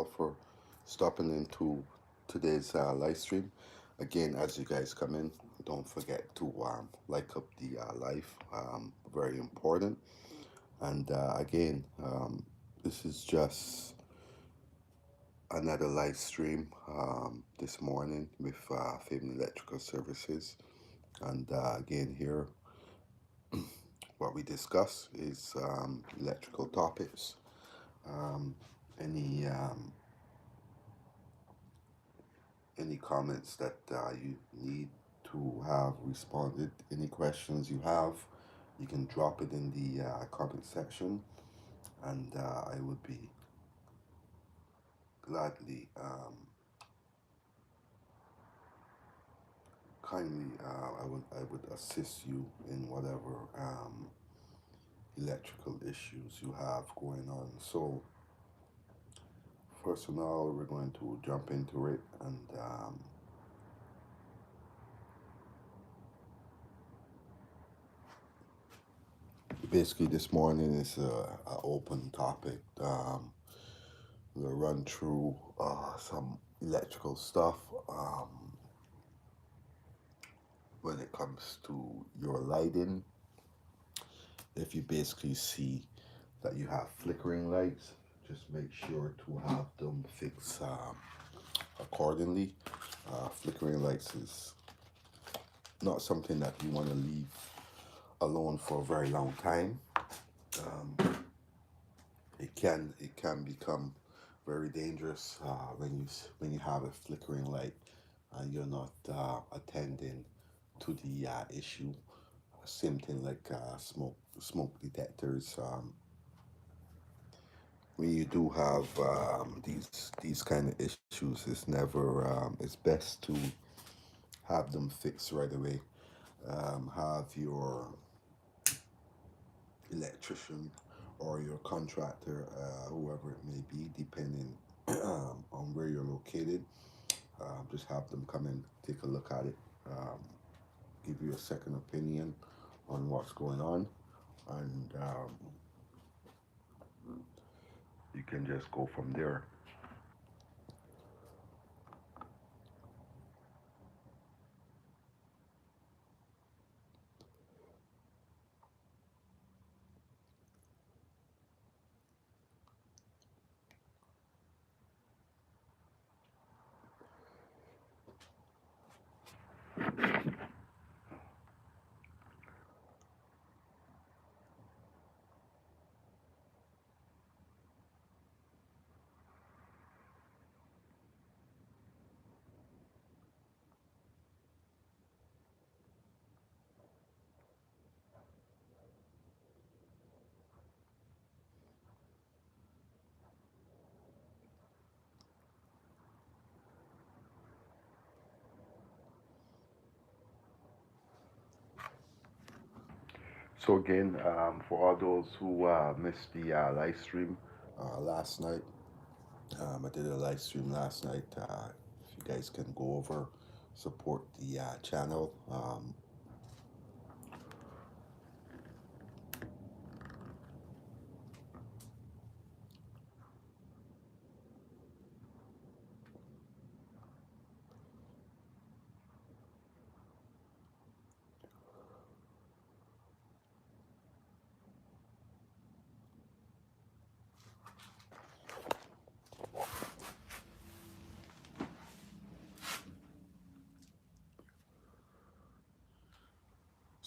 all for stopping into today's live stream. Again, as you guys come in, don't forget to like up the live. Very important. And again, this is just another live stream this morning with Fabian Electrical Services. And again, here, what we discuss is electrical topics. Um, any any comments that you need to have responded, any questions you have, you can drop it in the comment section, and I would be gladly, kindly, I would assist you in whatever electrical issues you have going on. So first of all, we're going to jump into it, and basically this morning is a open topic. We'll run through some electrical stuff when it comes to your lighting. If you basically see that you have flickering lights, just make sure to have them fixed accordingly. Flickering lights is not something that you want to leave alone for a very long time. Um, it can become very dangerous when you have a flickering light and you're not attending to the issue. Same thing like smoke detectors. When you do have these kind of issues, it's best to have them fixed right away. Have your electrician or your contractor, whoever it may be, depending on where you're located. Just have them come in, take a look at it, um, give you a second opinion on what's going on, and you can just go from there. So again, for all those who missed the live stream last night, I did a live stream last night. If you guys can go over, support the channel.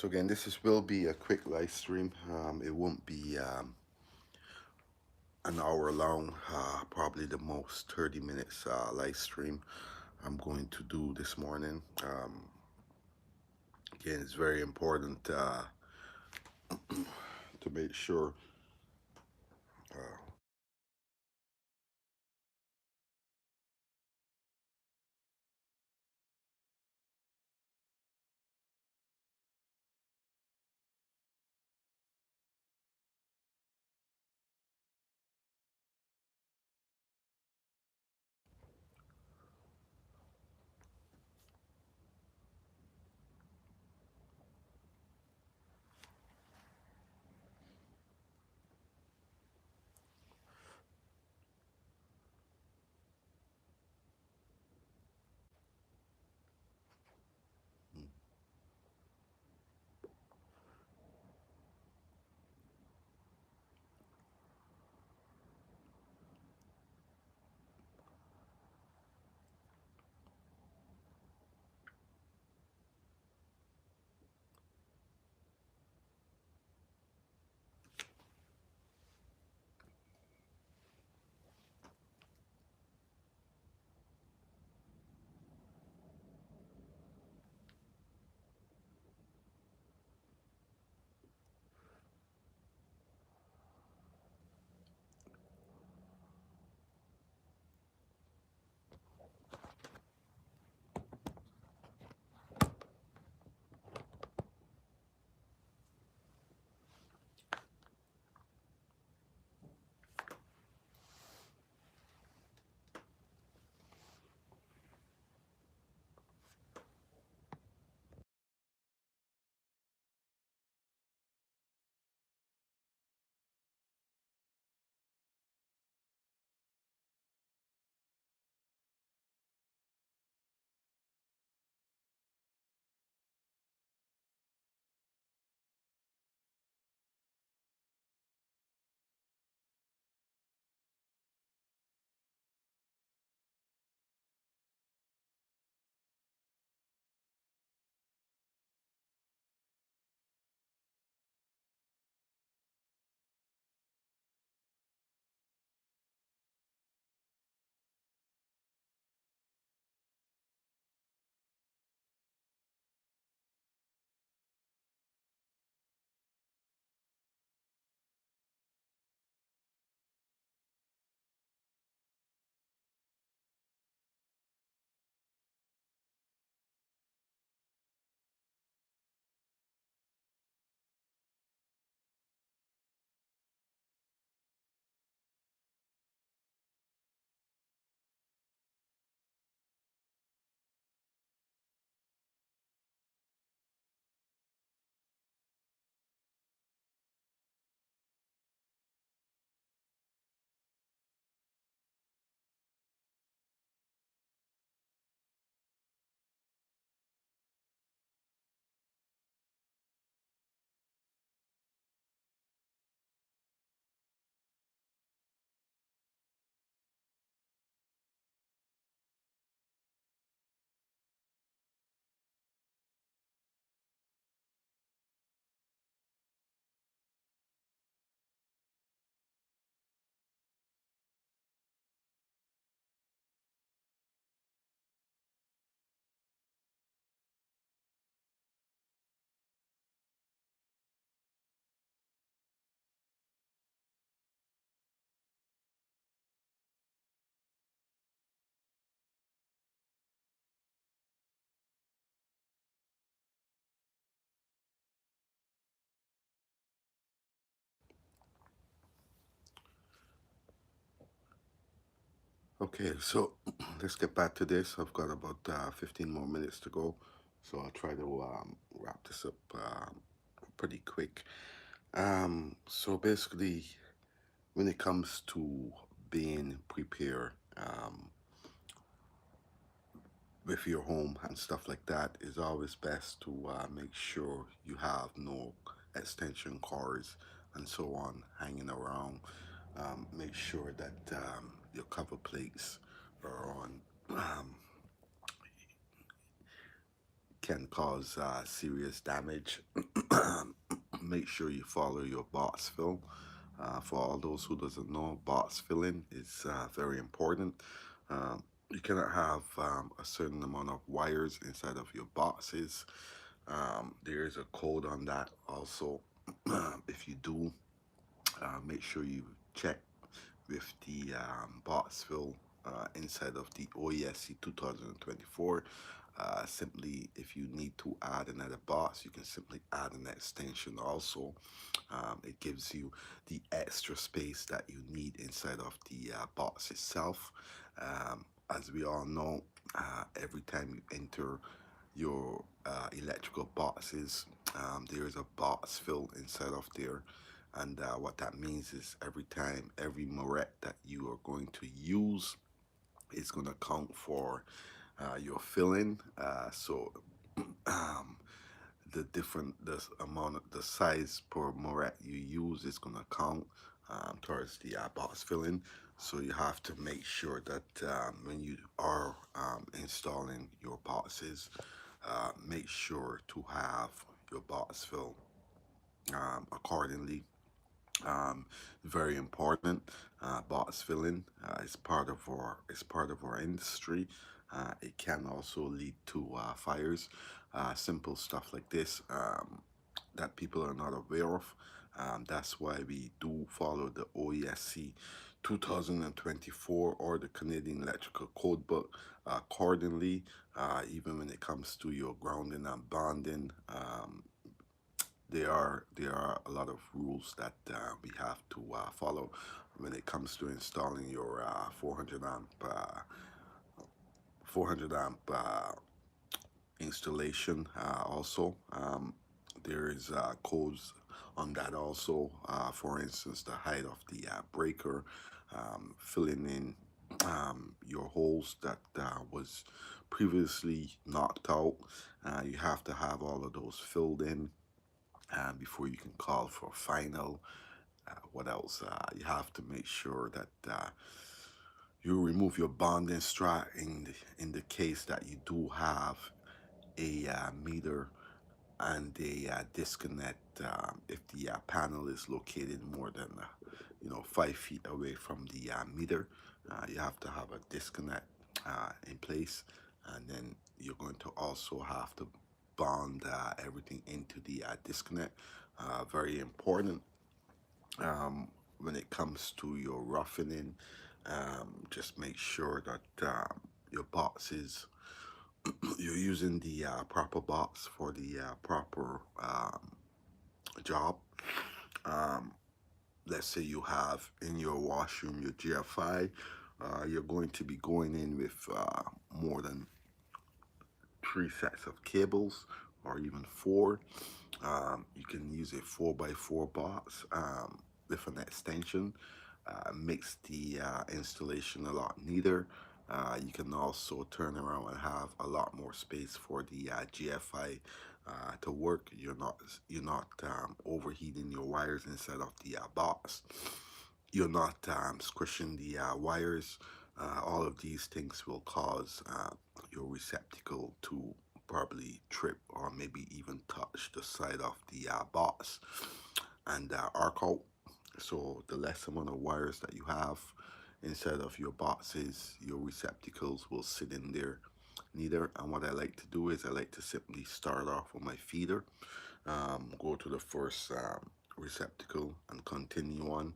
So again, will be a quick live stream. It won't be an hour long, probably the most 30 minutes live stream I'm going to do this morning. Again, it's very important to make sure uh, Okay, so let's get back to this. I've got about 15 more minutes to go, so I'll try to wrap this up pretty quick. So basically, when it comes to being prepared with your home and stuff like that, it's always best to make sure you have no extension cords and so on hanging around. Make sure that your cover plates are on. Um, can cause serious damage. Make sure you follow your box fill. For all those who doesn't know, box filling is very important. You cannot have a certain amount of wires inside of your boxes. There is a code on that also. If you do, make sure you check with the box fill inside of the OESC 2024. Simply, if you need to add another box, you can simply add an extension also. It gives you the extra space that you need inside of the box itself. As we all know, every time you enter your electrical boxes, there is a box fill inside of there. And what that means is every time, every moret that you are going to use is going to count for your filling. So um, the amount of the size per moret you use is going to count towards the box filling. So you have to make sure that when you are installing your boxes, make sure to have your box fill accordingly. um, Very important. Box filling is part of our industry. It can also lead to fires. Simple stuff like this that people are not aware of. That's why we do follow the OESC 2024 or the Canadian Electrical Code Book accordingly. Even when it comes to your grounding and bonding, there are a lot of rules that we have to follow when it comes to installing your 400 amp installation. Also, there is codes on that also. For instance, the height of the breaker, filling in your holes that was previously knocked out. You have to have all of those filled in before you can call for final. What else? You have to make sure that you remove your bonding strap in the case that you do have a meter and a disconnect. If the panel is located more than 5 feet away from the meter, you have to have a disconnect in place, and then you're going to also have to bond everything into the disconnect. Very important when it comes to your roughening. Just make sure that your boxes you're using the proper box for the proper job. Um, let's say you have in your washroom your GFI, you're going to be going in with more than 3 sets of cables or even four. You can use a 4x4 box with an extension. Makes the installation a lot neater. You can also turn around and have a lot more space for the GFI to work. You're not overheating your wires inside of the box. You're not squishing the wires. All of these things will cause your receptacle to probably trip or maybe even touch the side of the box and arc out. So the less amount of wires that you have inside of your boxes, your receptacles will sit in there neither. And what I like to do is I like to simply start off with my feeder, go to the first receptacle and continue on.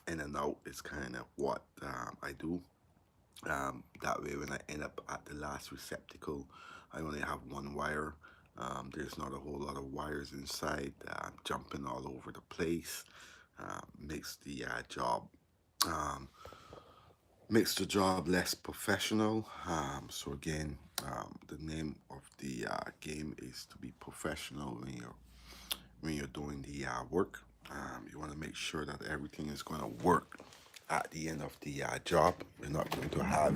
In and out is kind of what I do. That way, when I end up at the last receptacle, I only have one wire. There's not a whole lot of wires inside, jumping all over the place. Makes the job um, makes the job less professional. So again, the name of the game is to be professional when you're doing the work. You want to make sure that everything is going to work at the end of the job. We're not going to have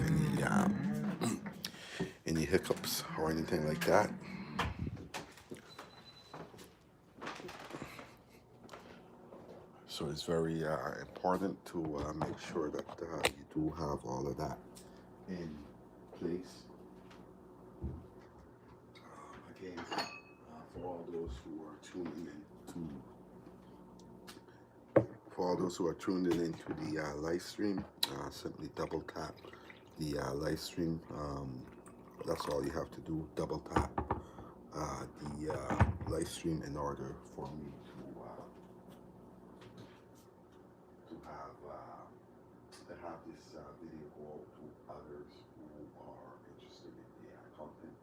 any hiccups or anything like that. So it's very important to make sure that you do have all of that in place. Again, for all those who are tuning in to for all those who are tuned in into the live stream, simply double tap the live stream. That's all you have to do. Double tap the live stream in order for me to have this video go out to others who are interested in the content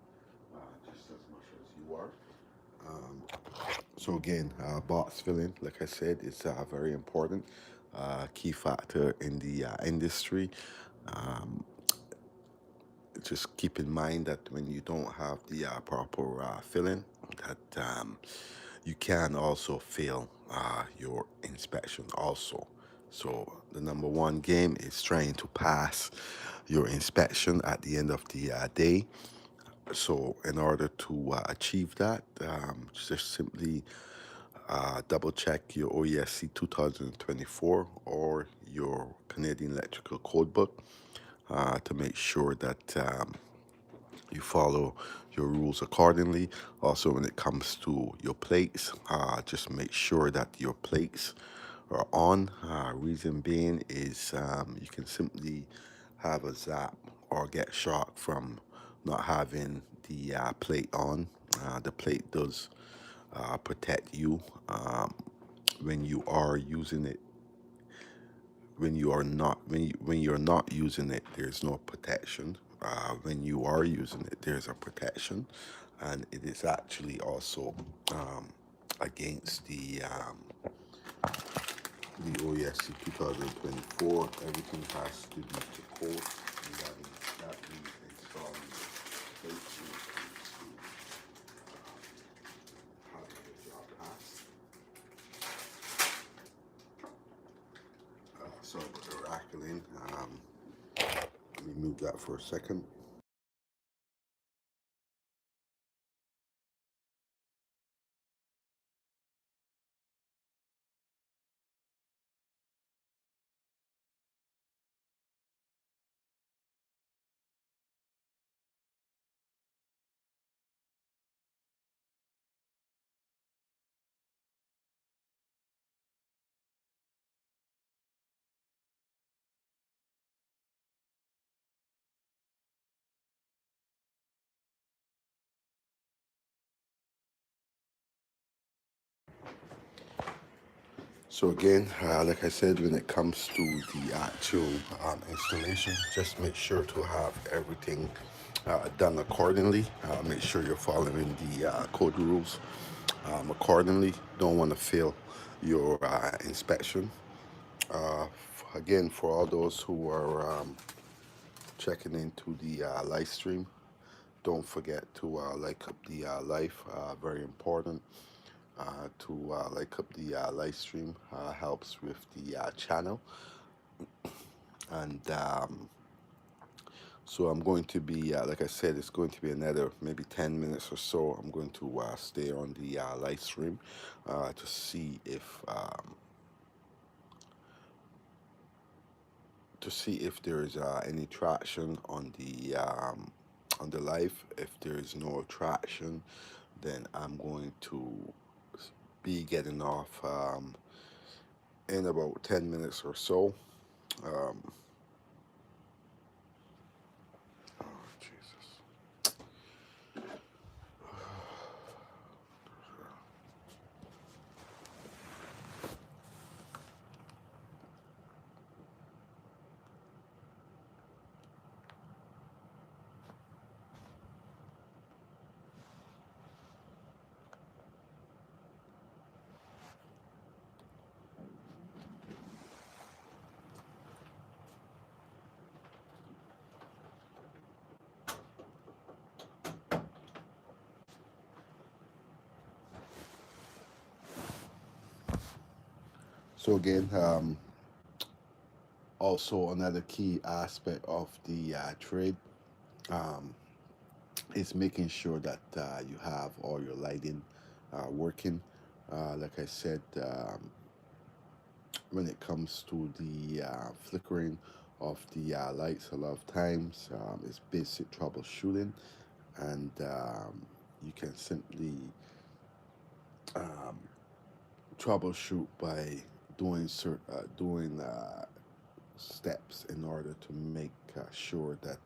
just as much as you are. Um, so again, box filling, like I said, it's very important, key factor in the industry. Um, just keep in mind that when you don't have the proper filling, that you can also fail your inspection also. So the number one game is trying to pass your inspection at the end of the day. So in order to achieve that, just simply double check your OESC 2024 or your Canadian Electrical Code Book to make sure that you follow your rules accordingly. Also, when it comes to your plates, just make sure that your plates are on. Reason being is you can simply have a zap or get shocked from not having the plate on. The plate does protect you when you are using it. When you're not using it, there's no protection. When you are using it, there's a protection, and it is actually also against the OESC 2024. Everything has to be to code, and that means installing plates when it comes to having the job passed. Sorry about the rattling. Let me move that for a second. So again, like I said, when it comes to the actual installation, just make sure to have everything done accordingly. Make sure you're following the code rules accordingly. Don't want to fail your inspection. Again, for all those who are checking into the live stream, don't forget to like up the live. Very important. To like up the live stream helps with the channel, and so I'm going to be like I said, it's going to be another maybe 10 minutes or so. I'm going to stay on the live stream to see if there's any traction on the live. If there is no traction, then I'm going to be getting off in about 10 minutes or so. Um, oh, Jesus. So again, also another key aspect of the trade um, is making sure that you have all your lighting working. Like I said, when it comes to the flickering of the lights, a lot of times it's basic troubleshooting, and you can simply um, troubleshoot by doing steps in order to make sure that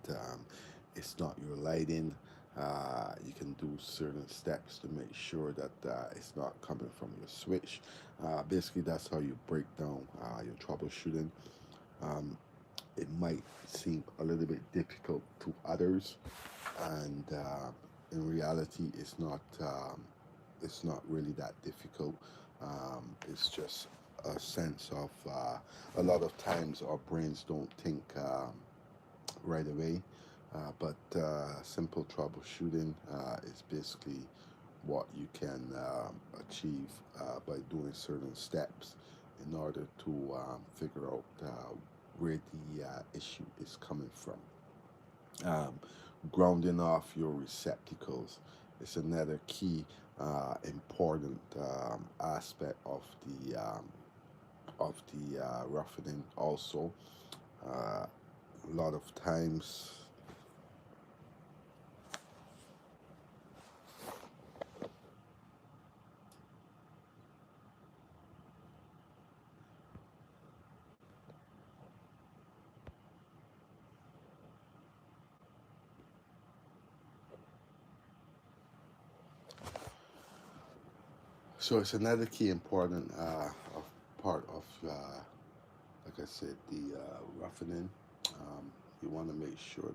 it's not your lighting. You can do certain steps to make sure that it's not coming from your switch. Basically, that's how you break down your troubleshooting. Um, it might seem a little bit difficult to others, and in reality, it's not really that difficult. It's just a sense of a lot of times our brains don't think right away, but simple troubleshooting is basically what you can achieve by doing certain steps in order to figure out where the issue is coming from. um, Grounding off your receptacles is another key important aspect of the roughening also. A lot of times, so it's another key important of part of like I said, the roughening. You want to make sure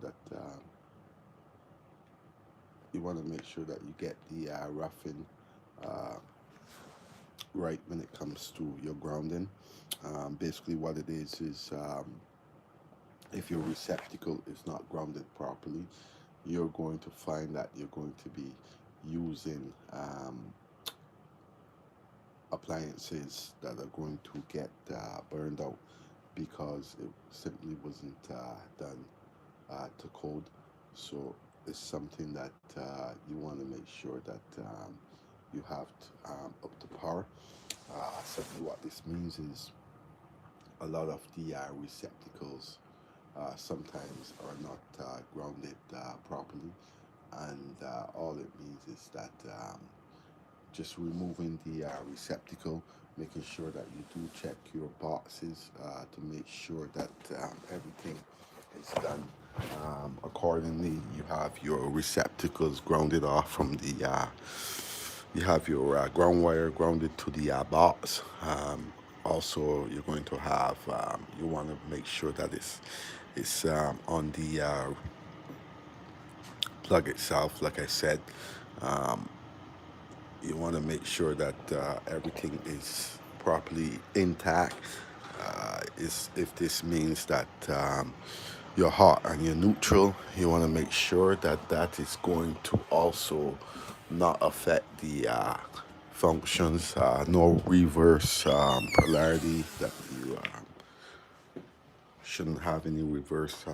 that you get the roughing uh, right when it comes to your grounding. Basically, what it is if your receptacle is not grounded properly, you're going to find that you're going to be using appliances that are going to get burned out because it simply wasn't done to code. So it's something that you want to make sure that you have up to par. Simply what this means is a lot of the receptacles sometimes are not grounded properly, and all it means is that just removing the receptacle, making sure that you do check your boxes to make sure that everything is done accordingly. You have your receptacles grounded off from the you have your ground wire grounded to the box. Also, you're going to have you want to make sure that it's on the plug itself. Like I said, um, you want to make sure that everything is properly intact. Is if this means that you're hot and you're neutral, you want to make sure that that is going to also not affect the functions, no reverse polarity, that you shouldn't have any reverse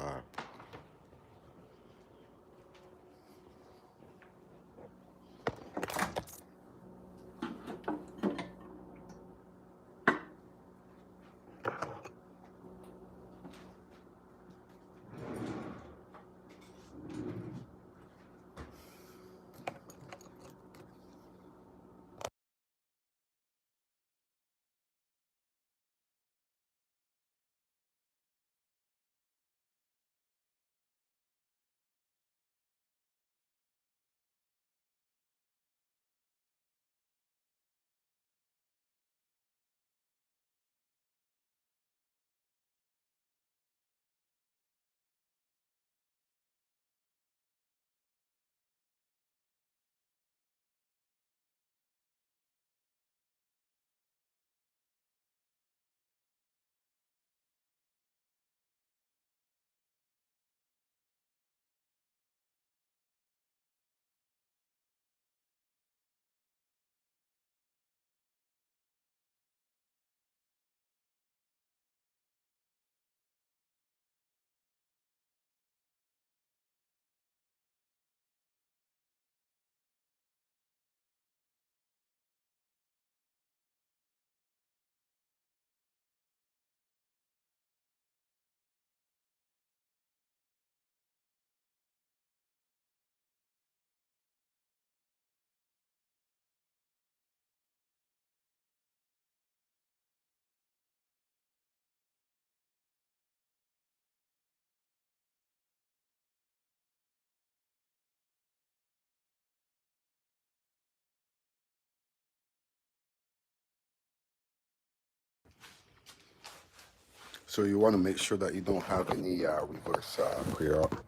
So you want to make sure that you don't have any reverse clear up,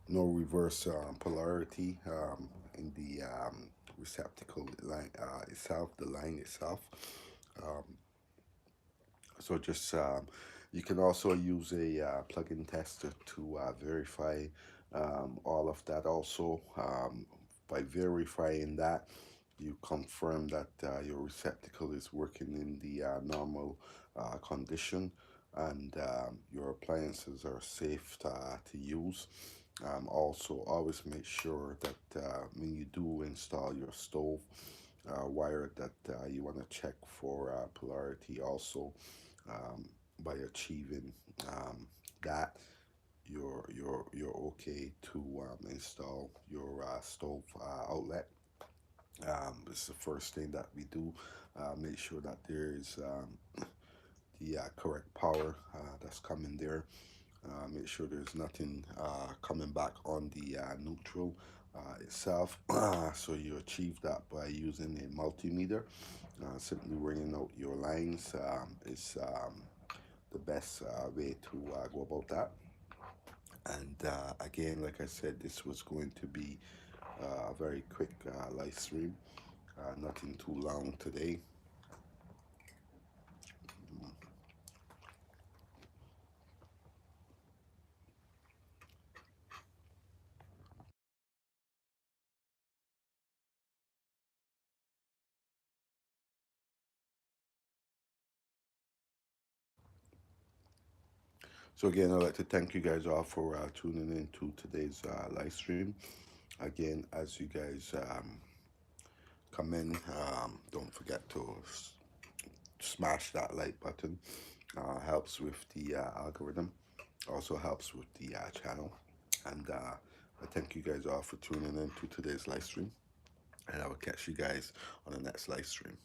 no reverse polarity in the receptacle line itself, the line itself. Um, so just you can also use a plug-in tester to verify all of that. Also, by verifying that, you confirm that your receptacle is working in the normal condition, and your appliances are safe to use. Also, always make sure that when you do install your stove, wire that you want to check for polarity also, by achieving that, you're okay to install your stove outlet. This is the first thing that we do. Make sure that there is the correct power that's coming there. Make sure there's nothing coming back on the neutral itself. So you achieve that by using a multimeter. Simply ringing out your lines is the best way to go about that. And again, like I said, this was going to be a very quick live stream, nothing too long today. So again, I'd like to thank you guys all for tuning in to today's live stream. Again, as you guys come in, don't forget to smash that like button. Helps with the algorithm. Also helps with the channel. And I thank you guys all for tuning in to today's live stream. And I will catch you guys on the next live stream.